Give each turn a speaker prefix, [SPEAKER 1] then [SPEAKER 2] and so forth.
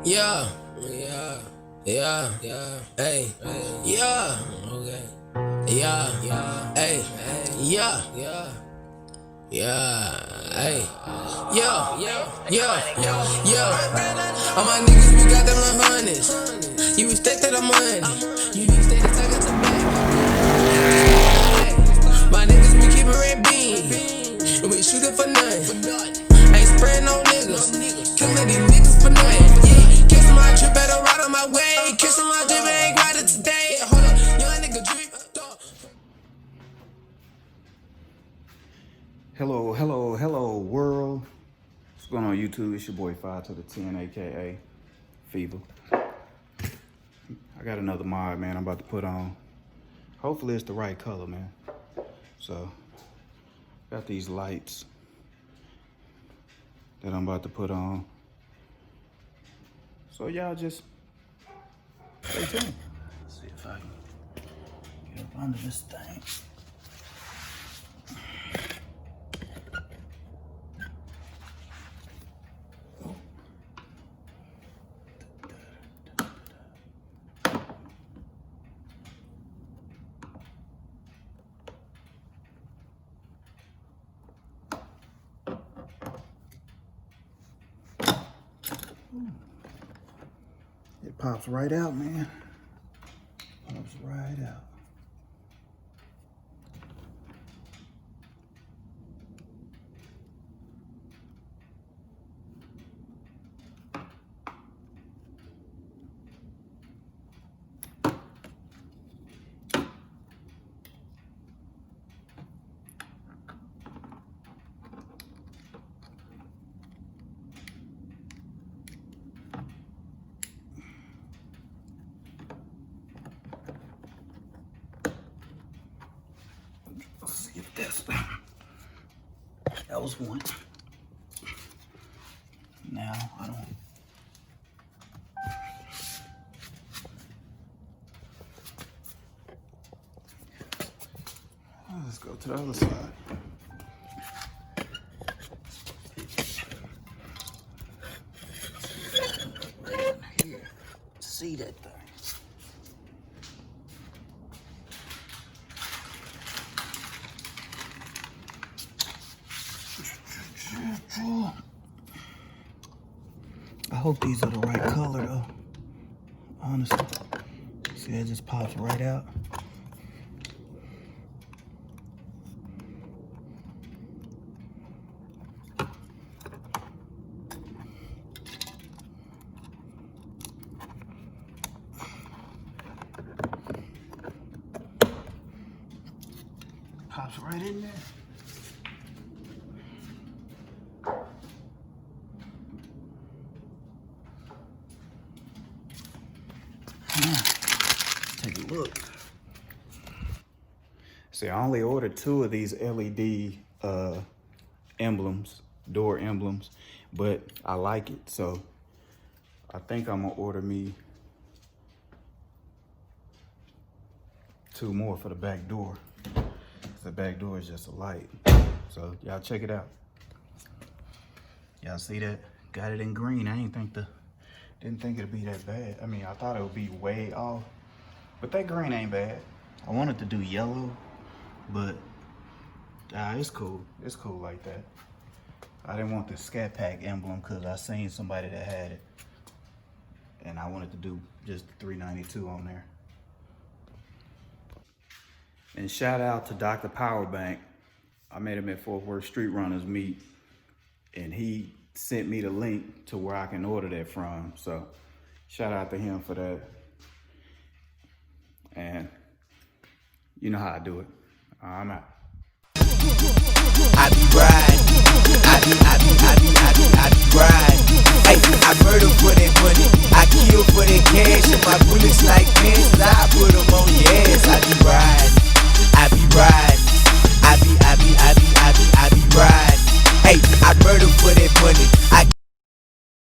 [SPEAKER 1] Yeah, yeah, yeah, yeah, hey, yeah, okay, yeah, hey, yeah, yeah, hey, yeah. All my niggas, we got them in hundreds. You respect that I'm money. You need status, I got some baby. My niggas, we keep it red bean. And we shoot it for nothing. Ain't spraying no niggas. Killing these niggas for nothing. Yeah, kissing my drip, better ride on my way. Kissing my drip, ain't riding today. Hold up, young nigga drip.
[SPEAKER 2] Hello, world. What's going on, YouTube? It's your boy 5 to the 10, aka Fever. I got another mod, man, I'm about to put on. Hopefully it's the right color, man. So, got these lights that I'm about to put on. So y'all just stay tuned. Let's see if I can get up under this thing. It pops right out, man. Pops right out. Let's see if that was one. Now I don't. Let's go to the other side. Right in here. See that thing. I hope these are the right color though. Honestly. See, it just pops right out. Pops right in there. Take a look. See, I only ordered 2 of these LED emblems, door emblems, but I like it, so I think I'm gonna order me 2 more for the back door. The back door is just a light, so y'all check it out. Y'all see that? Got it in green. I didn't think it'd be that bad. I mean, I thought it would be way off, but that green ain't bad. I wanted to do yellow, but it's cool. It's cool like that. I didn't want the ScaTpack emblem because I seen somebody that had it, and I wanted to do just the 392 on there. And shout out to Drpowerbank. I met him at Fort Worth Street Runners meet, and he sent me the link to where I can order that from. So shout out to him for that. And you know how I do it. I'm out.
[SPEAKER 3] I be riding. I be riding. Hey, I murder for that money. I kill for that cash, and my bullets